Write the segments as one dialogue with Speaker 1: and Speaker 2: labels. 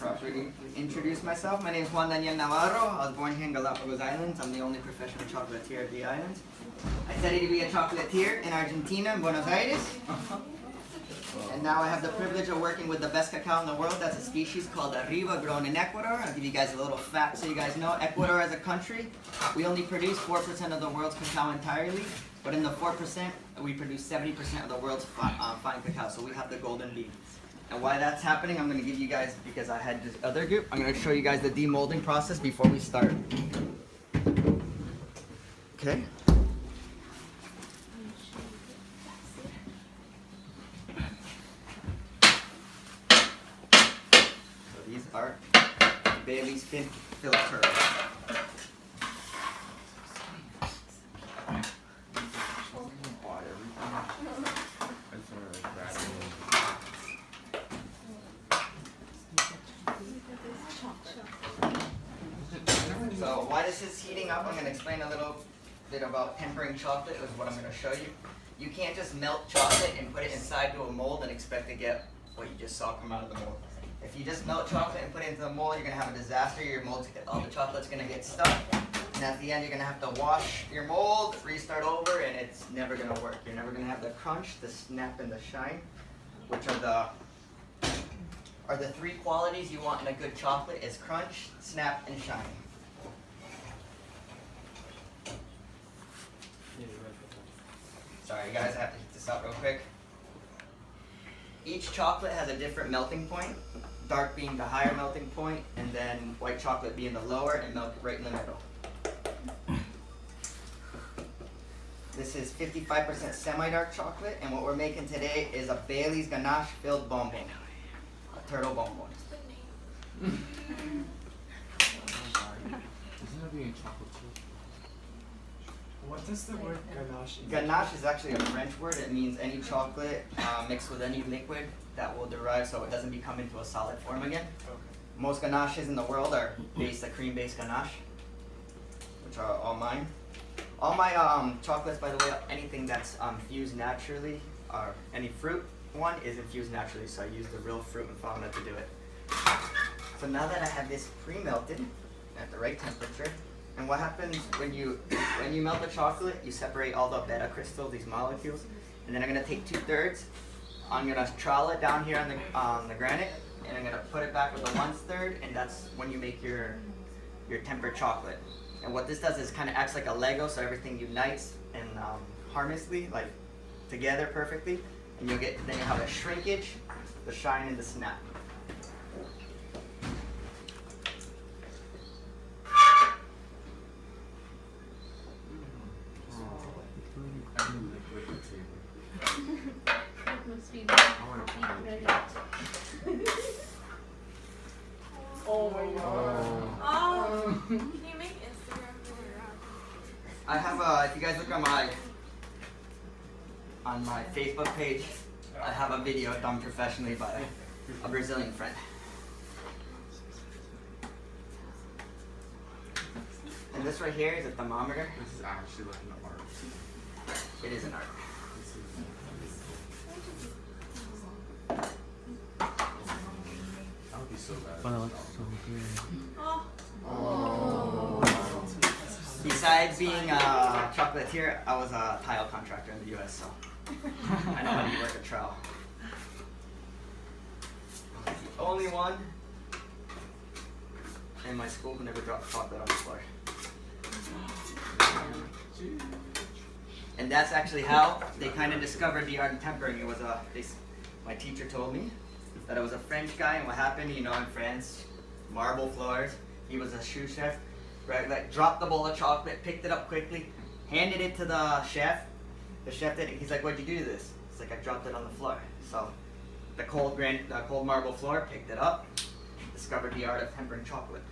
Speaker 1: properly introduce myself. My name is Juan Daniel Navarro. I was born here in Galápagos Islands. I'm the only professional chocolatier of the islands. I studied to be a chocolatier in Argentina, in Buenos Aires. And now I have the privilege of working with the best cacao in the world. That's a species called Arriba, grown in Ecuador. I'll give you guys a little fact so you guys know. Ecuador as a country, we only produce 4% of the world's cacao entirely. But in the 4%, we produce 70% of the world's fine cacao. So we have the golden bee. And why that's happening, I'm going to give you guys, because I had this other group, I'm going to show you guys the demolding process before we start. Okay. So these are Bailey's filter. So why this is heating up, I'm going to explain a little bit about tempering chocolate, is what I'm going to show you. You can't just melt chocolate and put it inside to a mold and expect to get what you just saw come out of the mold. If you just melt chocolate and put it into the mold, you're going to have a disaster. Your mold's, all the chocolate's going to get stuck. And at the end, you're going to have to wash your mold, restart over, and it's never going to work. You're never going to have the crunch, the snap, and the shine, which are the three qualities you want in a good chocolate: is crunch, snap, and shine. Sorry guys, I have to heat this up real quick. Each chocolate has a different melting point, dark being the higher melting point, and then white chocolate being the lower, and milk right in the middle. This is 55% semi-dark chocolate, and what we're making today is a Bailey's ganache filled bonbon, a turtle bonbon.
Speaker 2: Isn't that being chocolate too?
Speaker 3: What does the word ganache mean?
Speaker 1: Ganache is actually a French word. It means any chocolate mixed with any liquid that will derive so it doesn't become into a solid form again.
Speaker 3: Okay.
Speaker 1: Most ganaches in the world are based a cream-based ganache, which are all mine. All my chocolates, by the way, anything that's fused naturally, or any fruit one, is infused naturally, so I use the real fruit and fauna to do it. So now that I have this pre-melted at the right temperature, and what happens when you melt the chocolate, you separate all the beta crystals, these molecules, and then I'm going to take 2/3. I'm going to trowel it down here on the granite, and I'm going to put it back with the 1/3, and that's when you make your tempered chocolate. And what this does is kind of acts like a Lego, so everything unites and harmoniously, like together perfectly, and then you'll have a shrinkage, the shine, and the snap.
Speaker 4: Oh my god. Oh. Can you make Instagram for your
Speaker 1: I have if you guys look on my Facebook page, I have a video done professionally by a Brazilian friend. And this right here is a thermometer.
Speaker 2: This is actually like an art.
Speaker 1: It is an art.
Speaker 2: That would be so bad.
Speaker 5: But it looks so good.
Speaker 4: Oh.
Speaker 1: Besides being a chocolatier, I was a tile contractor in the US, so I know how to work a trowel. The only one in my school who never dropped chocolate on the floor. And that's actually how they kind of discovered the art of tempering. It was my teacher told me that it was a French guy, and what happened, you know, in France, marble floors. He was a sous chef, right? Like dropped the bowl of chocolate, picked it up quickly, handed it to the chef. The chef did it. He's like, "What'd you do to this?" It's like, "I dropped it on the floor." So the cold marble floor picked it up, discovered the art of tempering chocolate.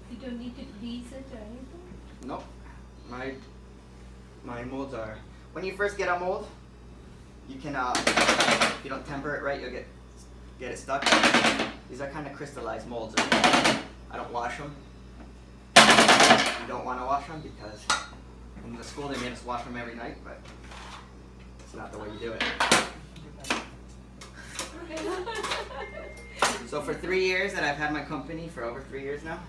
Speaker 6: You don't need to grease it or anything?
Speaker 1: Nope. My molds are, when you first get a mold, you can, if you don't temper it right, you'll get it stuck. These are kind of crystallized molds. I don't wash them. You don't want to wash them because in the school they made us wash them every night, but it's not the way you do it. So for 3 years that I've had my company, for over 3 years now,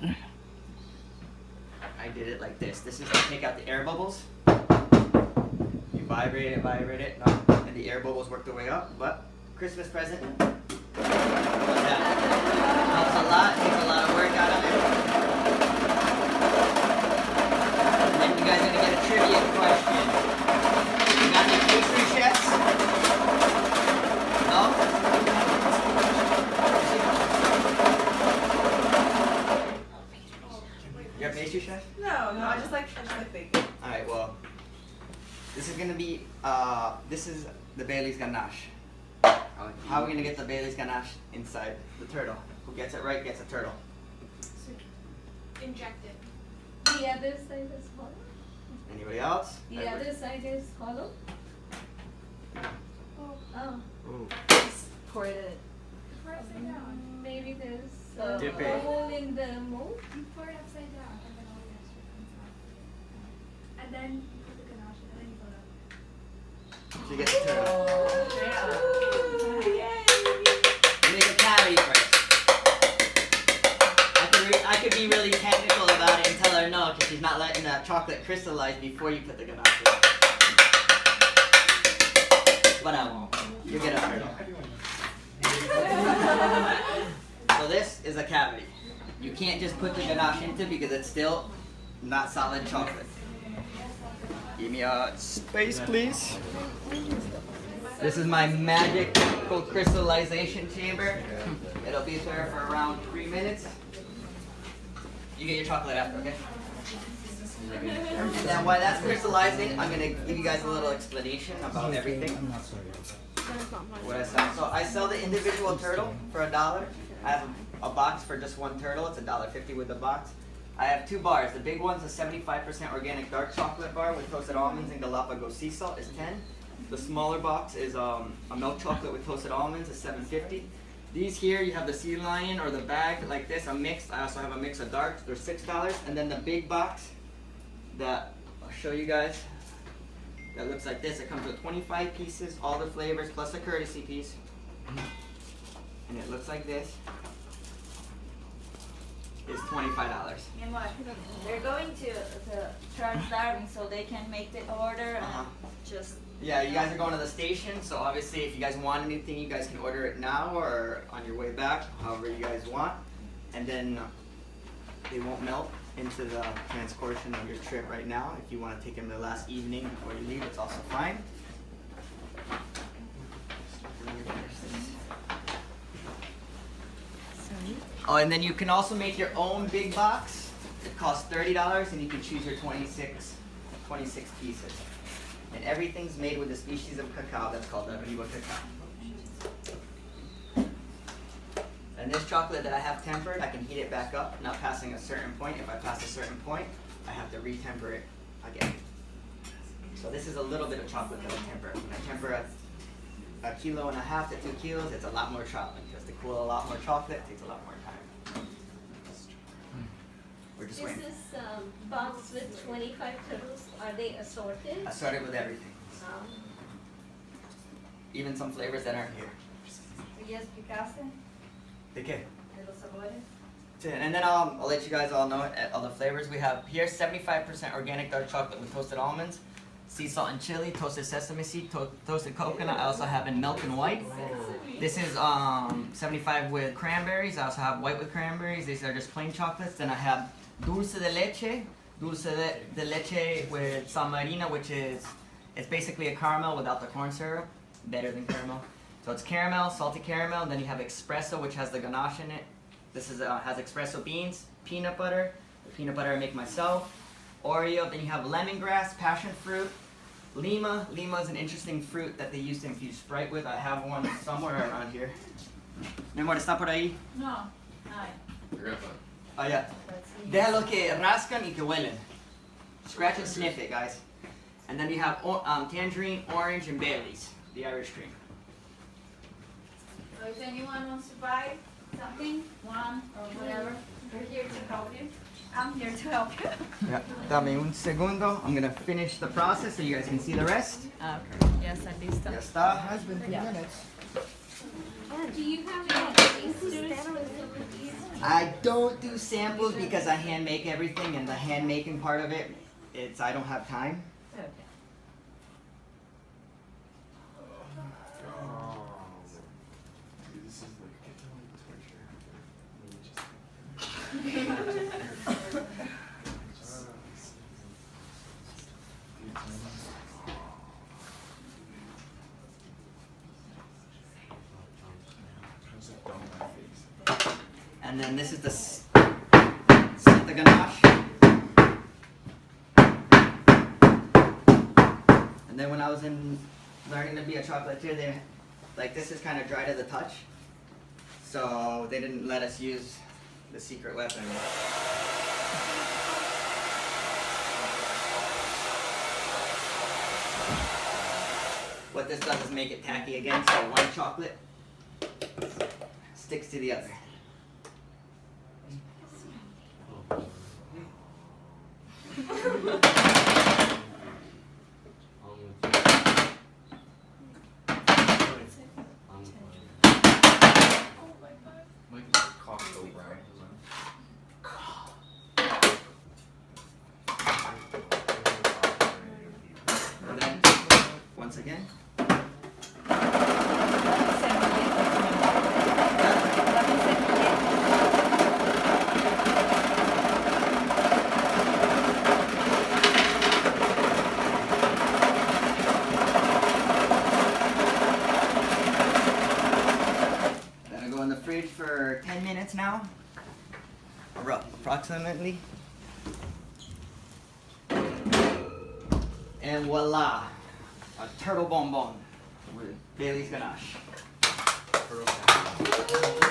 Speaker 1: I did it like this. This is to take out the air bubbles. You vibrate it, no, and the air bubbles work their way up. But Christmas present. That helps a lot, takes a lot of work out of it. And then you guys are gonna get a trivia question. You got any pastry chefs? No? You're a pastry chef?
Speaker 4: No, I just like baking.
Speaker 1: Alright, well, this is gonna be, this is the Bailey's ganache. How are we gonna get the Bailey's ganache inside the turtle? Who gets it right gets a turtle.
Speaker 4: Inject it.
Speaker 6: The other side is hollow.
Speaker 1: Anybody else?
Speaker 6: The other side is hollow. Oh.
Speaker 4: Just pour it in. Pour it upside down.
Speaker 6: Maybe there's
Speaker 1: Dip
Speaker 6: a
Speaker 1: it.
Speaker 6: hole in the mold.
Speaker 7: You pour it upside down and then all the extra comes out. And then you put the ganache and then you put it up.
Speaker 1: She gets the turtle.
Speaker 4: Yay!
Speaker 1: Make a cavity first. I could be really technical about it and tell her no, because she's not letting the chocolate crystallize before you put the ganache in. But I won't. You get a turtle. So this is a cavity. You can't just put the ganache into because it's still not solid chocolate. Give me a space, please. This is my magical crystallization chamber. It'll be there for around 3 minutes. You get your chocolate after, okay? And then while that's crystallizing, I'm gonna give you guys a little explanation about everything. What I sell. So I sell the individual turtle for $1. I have a box for just one turtle. It's $1.50 with the box. I have 2 bars. The big one's a 75% organic dark chocolate bar with toasted almonds and Galápagos sea salt. It's $10. The smaller box is a milk chocolate with toasted almonds. It's $7.50. These here, you have the sea lion or the bag like this, a mix. I also have a mix of darks. They're $6. And then the big box that I'll show you guys, that looks like this. It comes with 25 pieces, all the flavors, plus a courtesy piece. And it looks like this. It's $25.
Speaker 8: And what? They're going to charge Darwin so they can make the order and just.
Speaker 1: Yeah, you guys are going to the station, so obviously if you guys want anything, you guys can order it now or on your way back, however you guys want. And then they won't melt into the transportation of your trip right now. If you want to take them the last evening before you leave, it's also fine. Oh, and then you can also make your own big box. It costs $30 and you can choose your 26 pieces. And everything's made with a species of cacao that's called Arriba cacao. And this chocolate that I have tempered, I can heat it back up, not passing a certain point. If I pass a certain point, I have to re-temper it again. So this is a little bit of chocolate that I temper. When I temper a 1.5 kilos to 2 kilos, it's a lot more chocolate. Because to cool a lot more chocolate takes a lot more time. We're just waiting.
Speaker 6: Is this box with 25 turtles, are they assorted?
Speaker 1: Assorted with everything. Even some flavors that aren't here.
Speaker 8: ¿Ya explicaste
Speaker 1: ¿De qué?
Speaker 8: de los sabores?
Speaker 1: And then I'll let you guys all know all the flavors we have here. 75% organic dark chocolate with toasted almonds, sea salt and chili, toasted sesame seed, toasted coconut. I also have in milk and white. This is 75 with cranberries. I also have white with cranberries. These are just plain chocolates. Then I have dulce de leche with San Marina, which is, it's basically a caramel without the corn syrup. Better than caramel. So it's caramel, salty caramel. Then you have espresso, which has the ganache in it. This is has espresso beans, peanut butter. The peanut butter I make myself. Oreo. Then you have lemongrass, passion fruit, lima. Lima is an interesting fruit that they used to infuse Sprite with. I have one somewhere around here. Mi amor, ¿está por ahí?
Speaker 8: No. Ay.
Speaker 1: Oh yeah. Déjalo que rascan y que huelen. Scratch and sniff it, guys. And then you have tangerine, orange, and Bailey's, the Irish cream.
Speaker 8: So if anyone wants to buy something, one or whatever, we're here to help you.
Speaker 7: I'm here to help you.
Speaker 1: Yeah. Dame un segundo. I'm gonna finish the process so you guys can see the rest.
Speaker 8: Okay. Yes, and this
Speaker 1: Ya
Speaker 8: stuff.
Speaker 1: está. Has been 3 minutes.
Speaker 6: Do you have any tasters?
Speaker 1: I don't do samples because I hand make everything, and the hand making part of it, I don't have time.
Speaker 8: Okay.
Speaker 2: Dude, this is like torture.
Speaker 1: And then this is the the ganache. And then when I was learning to be a chocolatier, this is kind of dry to the touch. So they didn't let us use the secret weapon. What this does is make it tacky again, so one chocolate sticks to the other.
Speaker 2: Like Costco brand.
Speaker 1: And then, once again, that'll go in the fridge for 10 minutes now, approximately. And voila, a turtle bonbon with Bailey's ganache.
Speaker 2: Turtle.